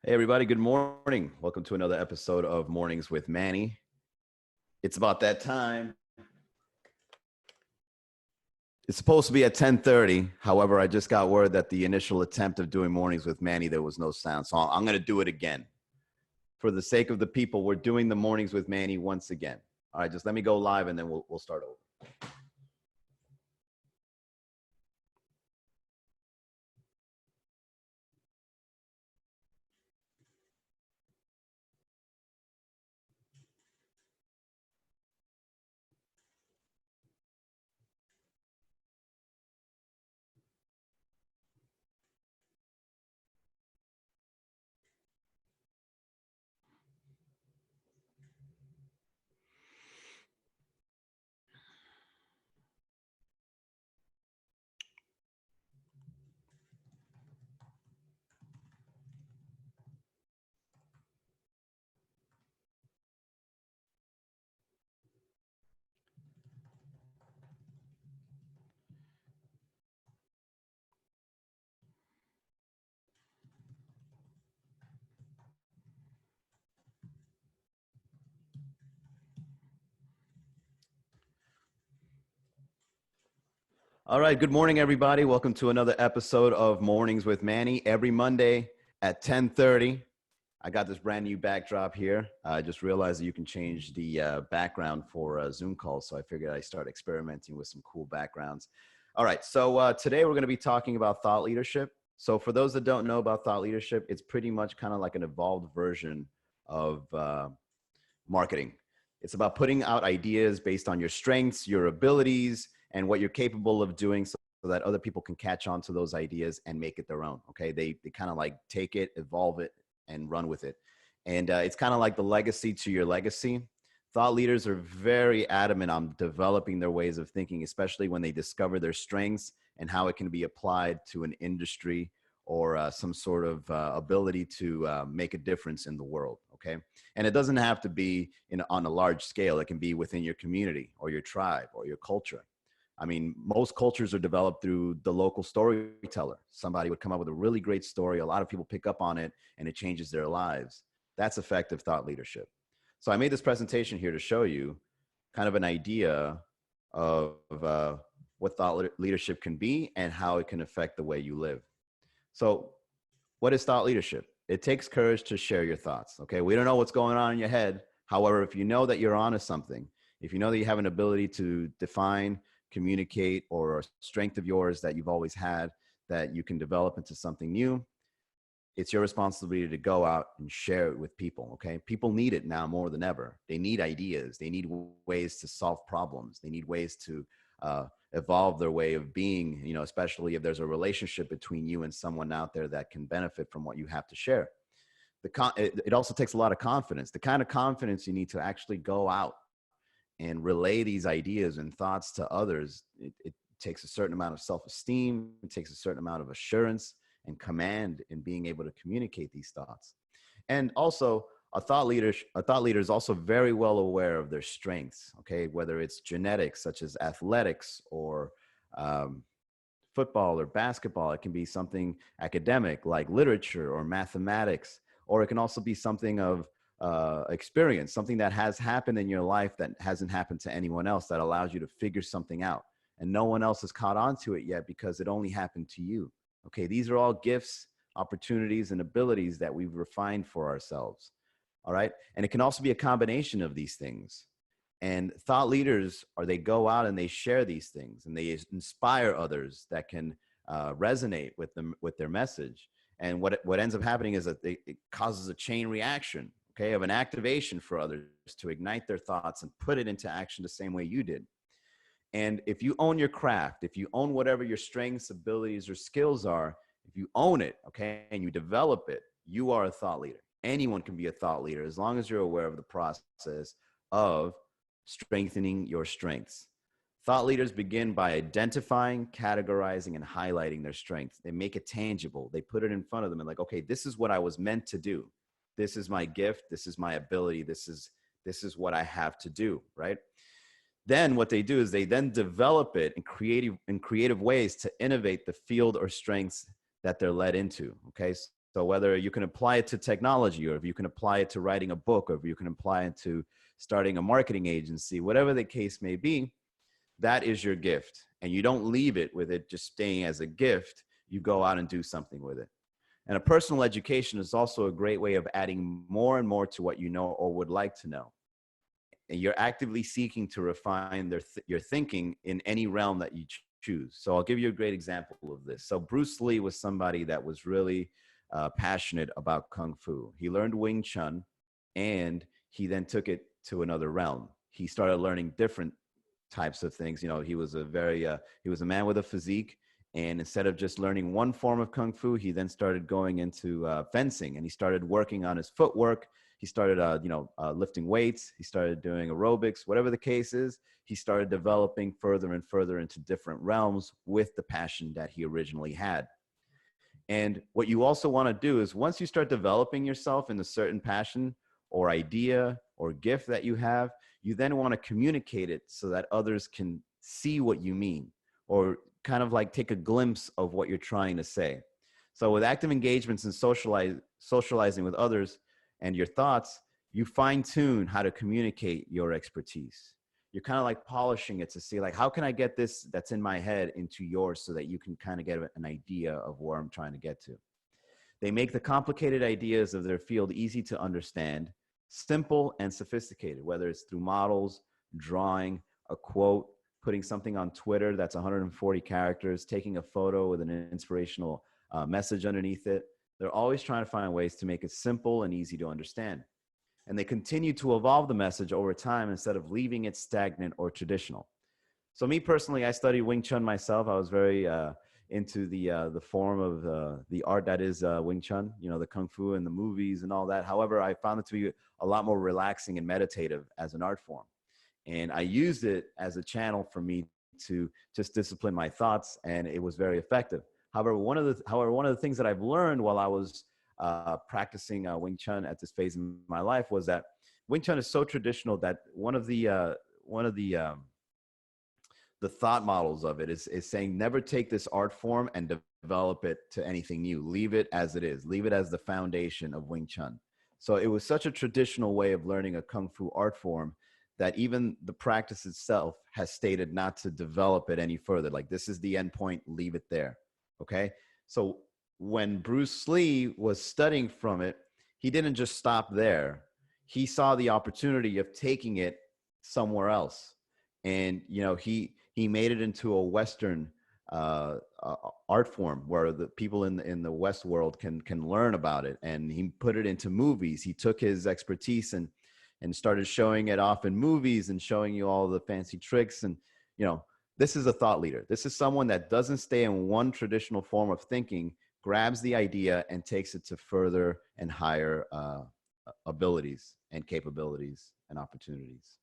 Hey, everybody. Good morning. Welcome to another episode of Mornings with Manny. It's about that time. It's supposed to be at 10:30. However, I just got word that the initial attempt of doing Mornings with Manny, there was no sound. So I'm going to do it again. For the sake of the people, we're doing the Mornings with Manny once again. All right, just let me go live and then we'll start over. All right. Good morning, everybody. Welcome to another episode of Mornings with Manny. Every Monday at 10:30. I got this brand new backdrop here. I just realized that you can change the background for Zoom calls. So I figured I'd start experimenting with some cool backgrounds. All right. So today we're going to be talking about thought leadership. So for those that don't know about thought leadership, it's pretty much kind of like an evolved version of marketing. It's about putting out ideas based on your strengths, your abilities, and what you're capable of doing so that other people can catch on to those ideas and make it their own. Okay. They kind of like take it, evolve it, and run with it. And it's kind of like the legacy to your legacy. Thought leaders are very adamant on developing their ways of thinking, especially when they discover their strengths and how it can be applied to an industry or some sort of ability to make a difference in the world. Okay. And it doesn't have to be on a large scale. It can be within your community or your tribe or your culture. I mean, most cultures are developed through the local storyteller. Somebody would come up with a really great story. A lot of people pick up on it and it changes their lives. That's effective thought leadership. So I made this presentation here to show you kind of an idea of what thought leadership can be and how it can affect the way you live. So what is thought leadership? It takes courage to share your thoughts. Okay. We don't know what's going on in your head. However, if you know that you're onto something, if you know that you have an ability to define, communicate, or a strength of yours that you've always had that you can develop into something new, it's your responsibility to go out and share it with people. Okay. People need it now more than ever. They need ideas. They need ways to solve problems. They need ways to evolve their way of being, especially if there's a relationship between you and someone out there that can benefit from what you have to share. It also takes a lot of confidence, the kind of confidence you need to actually go out and relay these ideas and thoughts to others. It takes a certain amount of self-esteem. It takes a certain amount of assurance and command in being able to communicate these thoughts. And also, a thought leader is also very well aware of their strengths. Okay, whether it's genetics such as athletics or um, football or basketball. It can be something academic like literature or mathematics, or it can also be something of experience, something that has happened in your life that hasn't happened to anyone else, that allows you to figure something out. And no one else has caught on to it yet because it only happened to you. Okay, these are all gifts, opportunities, and abilities that we've refined for ourselves. All right. And it can also be a combination of these things. And thought leaders they go out and they share these things and they inspire others that can resonate with them, with their message. And what ends up happening is that it causes a chain reaction, okay, of an activation for others to ignite their thoughts and put it into action the same way you did. And if you own your craft, if you own whatever your strengths, abilities, or skills are, if you own it, okay, and you develop it, you are a thought leader. Anyone can be a thought leader as long as you're aware of the process of strengthening your strengths. Thought leaders begin by identifying, categorizing, and highlighting their strengths. They make it tangible. They put it in front of them and like, okay, this is what I was meant to do. This is my gift. This is my ability. This is what I have to do, right? Then what they do is they then develop it in creative ways to innovate the field or strengths that they're led into. Okay. So whether you can apply it to technology, or if you can apply it to writing a book, or if you can apply it to starting a marketing agency, whatever the case may be, that is your gift. And you don't leave it with it just staying as a gift. You go out and do something with it. And a personal education is also a great way of adding more and more to what you know or would like to know. And you're actively seeking to refine your thinking in any realm that you choose. So I'll give you a great example of this. So Bruce Lee was somebody that was really passionate about Kung Fu. He learned Wing Chun, and he then took it to another realm. He started learning different types of things. You know, he was he was a man with a physique, and instead of just learning one form of Kung Fu, he then started going into fencing, and he started working on his footwork. He started, lifting weights. He started doing aerobics, whatever the case is. He started developing further and further into different realms with the passion that he originally had. And what you also want to do is, once you start developing yourself in a certain passion or idea or gift that you have, you then want to communicate it so that others can see what you mean, or kind of like take a glimpse of what you're trying to say. So with active engagements and socializing with others and your thoughts, you fine tune how to communicate your expertise. You're kind of like polishing it to see, like, how can I get this that's in my head into yours so that you can kind of get an idea of where I'm trying to get to. They make the complicated ideas of their field easy to understand, simple and sophisticated, whether it's through models, drawing, a quote, putting something on Twitter that's 140 characters, taking a photo with an inspirational message underneath it. They're always trying to find ways to make it simple and easy to understand. And they continue to evolve the message over time instead of leaving it stagnant or traditional. So me personally, I studied Wing Chun myself. I was very into the form of the art that is Wing Chun, you know, the Kung Fu and the movies and all that. However, I found it to be a lot more relaxing and meditative as an art form. And I used it as a channel for me to just discipline my thoughts, and it was very effective. However, one of the things that I've learned while I was practicing Wing Chun at this phase in my life was that Wing Chun is so traditional that one of the thought models of it is saying, never take this art form and develop it to anything new. Leave it as it is. Leave it as the foundation of Wing Chun. So it was such a traditional way of learning a Kung Fu art form that even the practice itself has stated not to develop it any further. Like, this is the end point, leave it there. Okay. So when Bruce Lee was studying from it, he didn't just stop there. He saw the opportunity of taking it somewhere else. And, you know, he made it into a Western art form where the people in the West world can learn about it. And he put it into movies. He took his expertise and started showing it off in movies and showing you all the fancy tricks. And, you know, this is a thought leader. This is someone that doesn't stay in one traditional form of thinking, grabs the idea and takes it to further and higher abilities and capabilities and opportunities.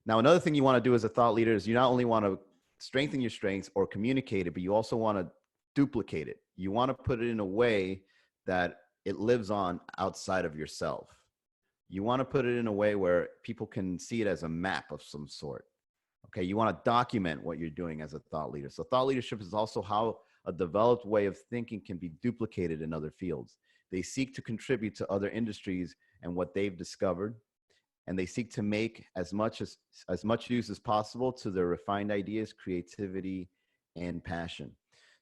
Now, another thing you want to do as a thought leader is you not only want to strengthen your strengths or communicate it, but you also want to duplicate it. You want to put it in a way that it lives on outside of yourself. You want to put it in a way where people can see it as a map of some sort. Okay, you want to document what you're doing as a thought leader. So thought leadership is also how a developed way of thinking can be duplicated in other fields. They seek to contribute to other industries and what they've discovered, and they seek to make as much use as possible to their refined ideas, creativity, and passion.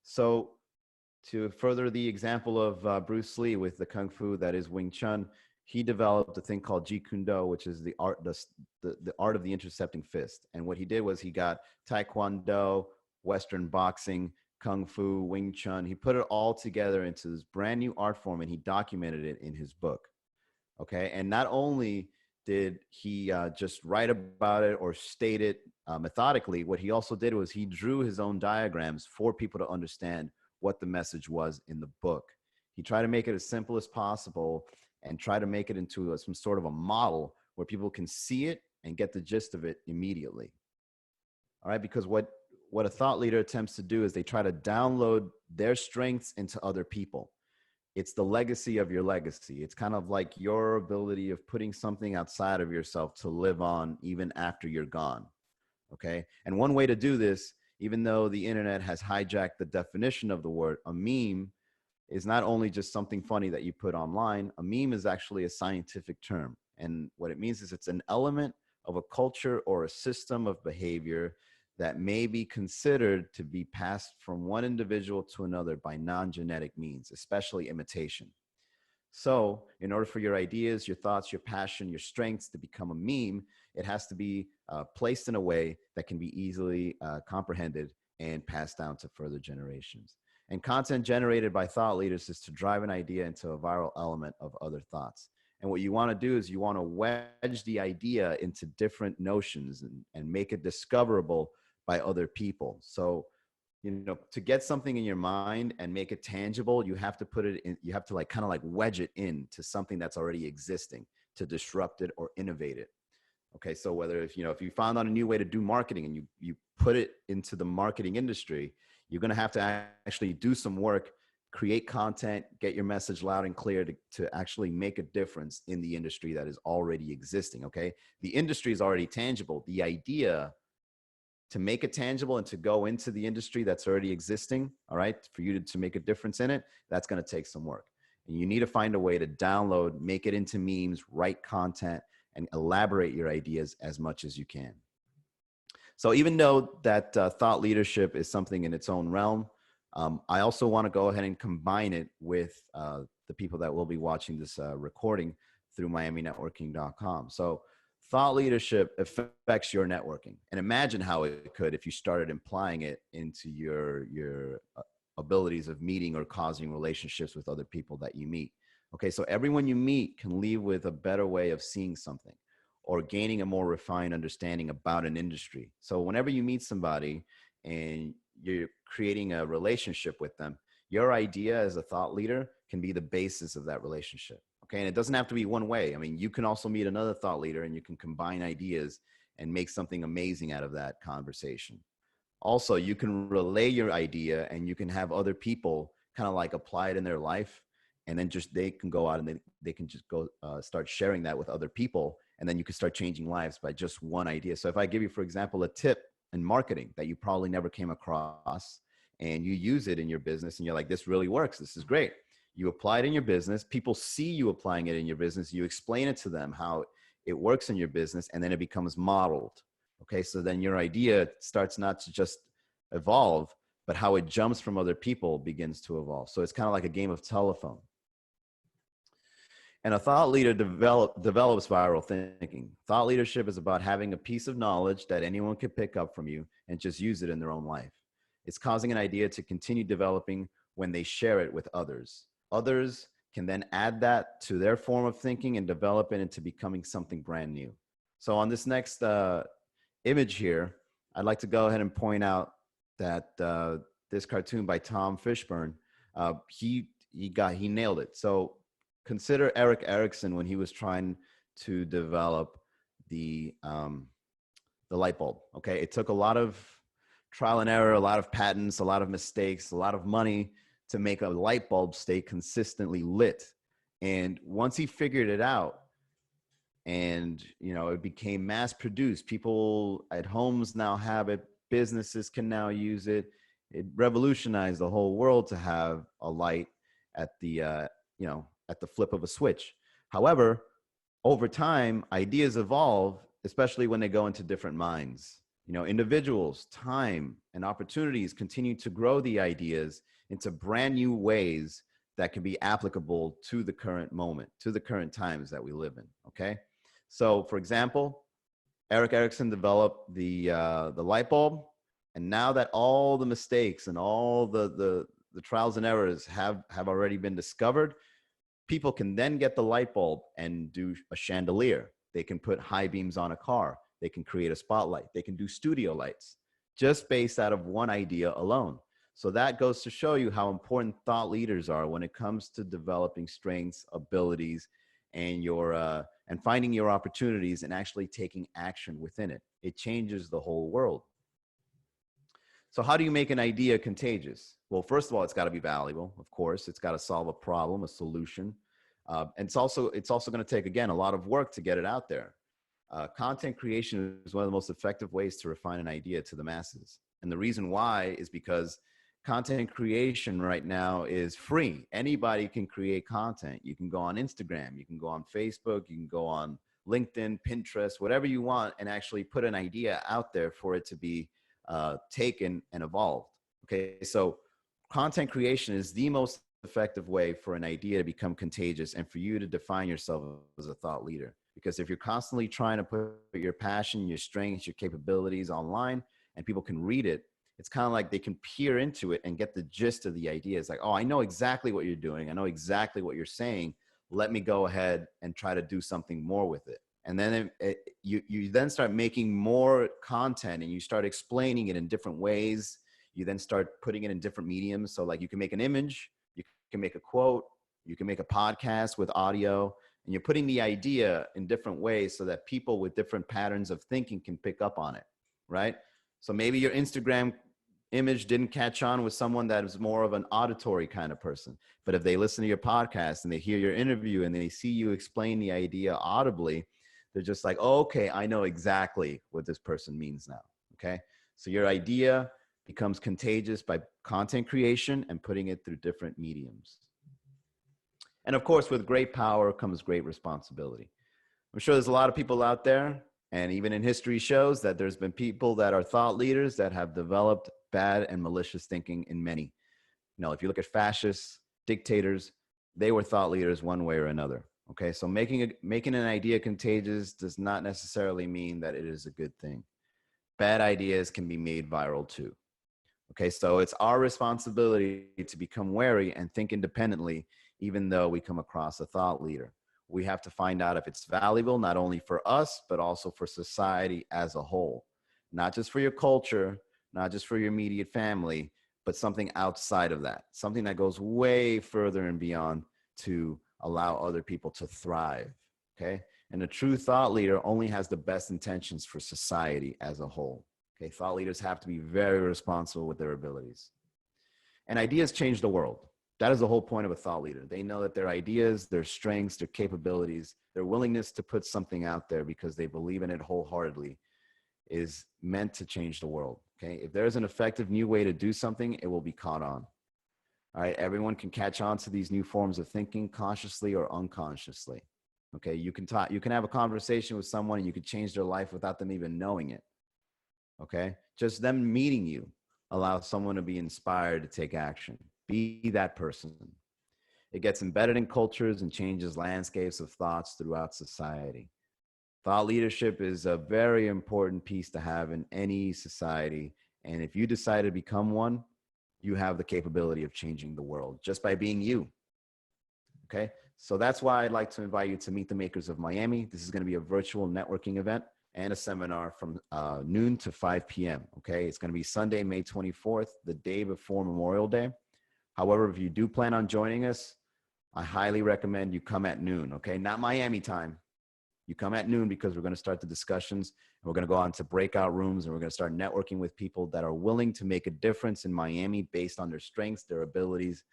So to further the example of Bruce Lee with the Kung Fu that is Wing Chun, he developed a thing called Jeet Kune Do, which is the art of the intercepting fist. And what he did was he got Taekwondo, Western boxing, Kung Fu, Wing Chun. He put it all together into this brand new art form, and he documented it in his book. Okay, and not only did he just write about it or state it methodically, what he also did was he drew his own diagrams for people to understand what the message was in the book. He tried to make it as simple as possible and try to make it into some sort of a model where people can see it and get the gist of it immediately. All right, because what a thought leader attempts to do is they try to download their strengths into other people. It's the legacy of your legacy. It's kind of like your ability of putting something outside of yourself to live on even after you're gone. Okay. And one way to do this, even though the internet has hijacked the definition of the word, a meme, is not only just something funny that you put online. A meme is actually a scientific term. And what it means is it's an element of a culture or a system of behavior that may be considered to be passed from one individual to another by non-genetic means, especially imitation. So, in order for your ideas, your thoughts, your passion, your strengths to become a meme, it has to be placed in a way that can be easily comprehended and passed down to further generations. And content generated by thought leaders is to drive an idea into a viral element of other thoughts. And what you want to do is you want to wedge the idea into different notions and make it discoverable by other people. So, to get something in your mind and make it tangible, you have to put it in, you have to like kind of like wedge it into something that's already existing to disrupt it or innovate it. Okay. So whether if you found out a new way to do marketing and you put it into the marketing industry, you're going to have to actually do some work, create content, get your message loud and clear to actually make a difference in the industry that is already existing. Okay. The industry is already tangible. The idea to make it tangible and to go into the industry that's already existing, all right, for you to make a difference in it, that's going to take some work. And you need to find a way to download, make it into memes, write content, and elaborate your ideas as much as you can. So even though that thought leadership is something in its own realm, I also want to go ahead and combine it with the people that will be watching this recording through miaminetworking.com. So thought leadership affects your networking, and imagine how it could if you started implying it into your abilities of meeting or causing relationships with other people that you meet. Okay, so everyone you meet can leave with a better way of seeing something or gaining a more refined understanding about an industry. So whenever you meet somebody and you're creating a relationship with them, your idea as a thought leader can be the basis of that relationship. Okay. And it doesn't have to be one way. I mean, you can also meet another thought leader and you can combine ideas and make something amazing out of that conversation. Also, you can relay your idea and you can have other people kind of like apply it in their life. And then just they can go out and they can just go start sharing that with other people. And then you can start changing lives by just one idea. So if I give you, for example, a tip in marketing that you probably never came across and you use it in your business and you're like, this really works. This is great. You apply it in your business. People see you applying it in your business. You explain it to them how it works in your business, and then it becomes modeled. Okay, so then your idea starts not to just evolve, but how it jumps from other people begins to evolve. So it's kind of like a game of telephone. And a thought leader develops viral thinking. Thought leadership is about having a piece of knowledge that anyone can pick up from you and just use it in their own life. It's causing an idea to continue developing when they share it with others. Others can then add that to their form of thinking and develop it into becoming something brand new. So on this next image here, I'd like to go ahead and point out that this cartoon by Tom Fishburne, he nailed it. So consider Eric Erickson when he was trying to develop the light bulb. Okay, it took a lot of trial and error, a lot of patents, a lot of mistakes, a lot of money to make a light bulb stay consistently lit. And once he figured it out, and it became mass produced, people at homes now have it, businesses can now use it. It revolutionized the whole world to have a light at the at the flip of a switch. However, over time, ideas evolve, especially when they go into different minds. Individuals, time, and opportunities continue to grow the ideas into brand new ways that can be applicable to the current moment, to the current times that we live in. Okay. So for example, Eric Erickson developed the light bulb. And now that all the mistakes and all the trials and errors have already been discovered, people can then get the light bulb and do a chandelier. They can put high beams on a car. They can create a spotlight. They can do studio lights just based out of one idea alone. So that goes to show you how important thought leaders are when it comes to developing strengths, abilities, and and finding your opportunities and actually taking action within it. It changes the whole world. So how do you make an idea contagious? Well, first of all, it's got to be valuable. Of course, it's got to solve a problem, a solution. And it's also going to take, again, a lot of work to get it out there. Content creation is one of the most effective ways to refine an idea to the masses. And the reason why is because content creation right now is free. Anybody can create content. You can go on Instagram, you can go on Facebook, you can go on LinkedIn, Pinterest, whatever you want, and actually put an idea out there for it to be taken and evolved. Okay, so content creation is the most effective way for an idea to become contagious and for you to define yourself as a thought leader. Because if you're constantly trying to put your passion, your strengths, your capabilities online, and people can read it, it's kind of like they can peer into it and get the gist of the idea. It's like, oh, I know exactly what you're doing. I know exactly what you're saying. Let me go ahead and try to do something more with it. And then you then start making more content and you start explaining it in different ways. You then start putting it in different mediums. So like you can make an image, you can make a quote, you can make a podcast with audio, and you're putting the idea in different ways so that people with different patterns of thinking can pick up on it, right? So maybe your Instagram image didn't catch on with someone that is more of an auditory kind of person. But if they listen to your podcast and they hear your interview and they see you explain the idea audibly, they're just like, oh, okay, I know exactly what this person means now, okay? So your idea becomes contagious by content creation and putting it through different mediums. And of course, with great power comes great responsibility. I'm sure there's a lot of people out there, and even in history shows that there's been people that are thought leaders that have developed bad and malicious thinking in many. You know, if you look at fascists, dictators, they were thought leaders one way or another. Okay, so making an idea contagious does not necessarily mean that it is a good thing. Bad ideas can be made viral too. Okay, so it's our responsibility to become wary and think independently, even though we come across a thought leader. We have to find out if it's valuable, not only for us, but also for society as a whole. Not just for your culture, not just for your immediate family, but something outside of that, something that goes way further and beyond to allow other people to thrive, okay? And a true thought leader only has the best intentions for society as a whole, okay? Thought leaders have to be very responsible with their abilities. And ideas change the world. That is the whole point of a thought leader. They know that their ideas, their strengths, their capabilities, their willingness to put something out there because they believe in it wholeheartedly is meant to change the world, okay? If there's an effective new way to do something, it will be caught on. All right, everyone can catch on to these new forms of thinking consciously or unconsciously. Okay, you can have a conversation with someone and you could change their life without them even knowing it. Okay, just them meeting you allows someone to be inspired to take action. Be that person. It gets embedded in cultures and changes landscapes of thoughts throughout society. Thought leadership is a very important piece to have in any society. And if you decide to become one, you have the capability of changing the world just by being you. Okay, so that's why I'd like to invite you to meet the makers of Miami. This is going to be a virtual networking event and a seminar from noon to 5 p.m. Okay, it's going to be Sunday, May 24th, the day before Memorial Day. However, if you do plan on joining us, I highly recommend you come at noon. Okay, not Miami time. You come at noon because we're going to start the discussions and we're going to go on to breakout rooms and we're going to start networking with people that are willing to make a difference in Miami based on their strengths, their abilities,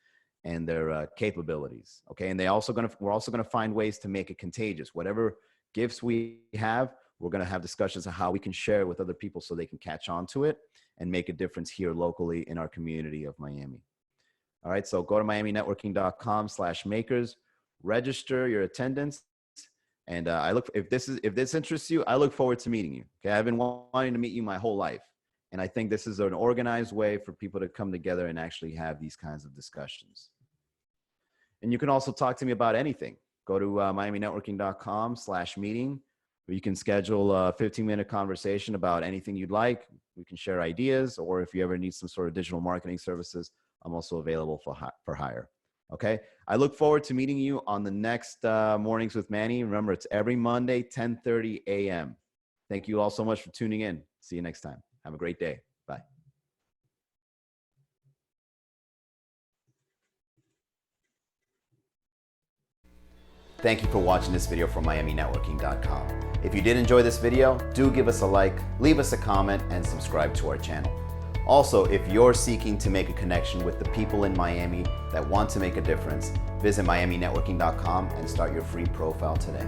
and their capabilities. Okay. And we're also going to find ways to make it contagious. Whatever gifts we have, we're going to have discussions on how we can share it with other people so they can catch on to it and make a difference here locally in our community of Miami. All right. So go to miaminetworking.com/makers, register your attendance. And if this interests you, I look forward to meeting you. Okay, I've been wanting to meet you my whole life, and I think this is an organized way for people to come together and actually have these kinds of discussions. And you can also talk to me about anything. Go to miaminetworking.com/meeting, where you can schedule a 15-minute conversation about anything you'd like. We can share ideas, or if you ever need some sort of digital marketing services, I'm also available for hire. Okay, I look forward to meeting you on the next Mornings with Manny. Remember, it's every Monday, 10:30 a.m. Thank you all so much for tuning in. See you next time. Have a great day. Bye. Thank you for watching this video from miaminetworking.com. If you did enjoy this video, do give us a like, leave us a comment, and subscribe to our channel. Also, if you're seeking to make a connection with the people in Miami that want to make a difference, visit miaminetworking.com and start your free profile today.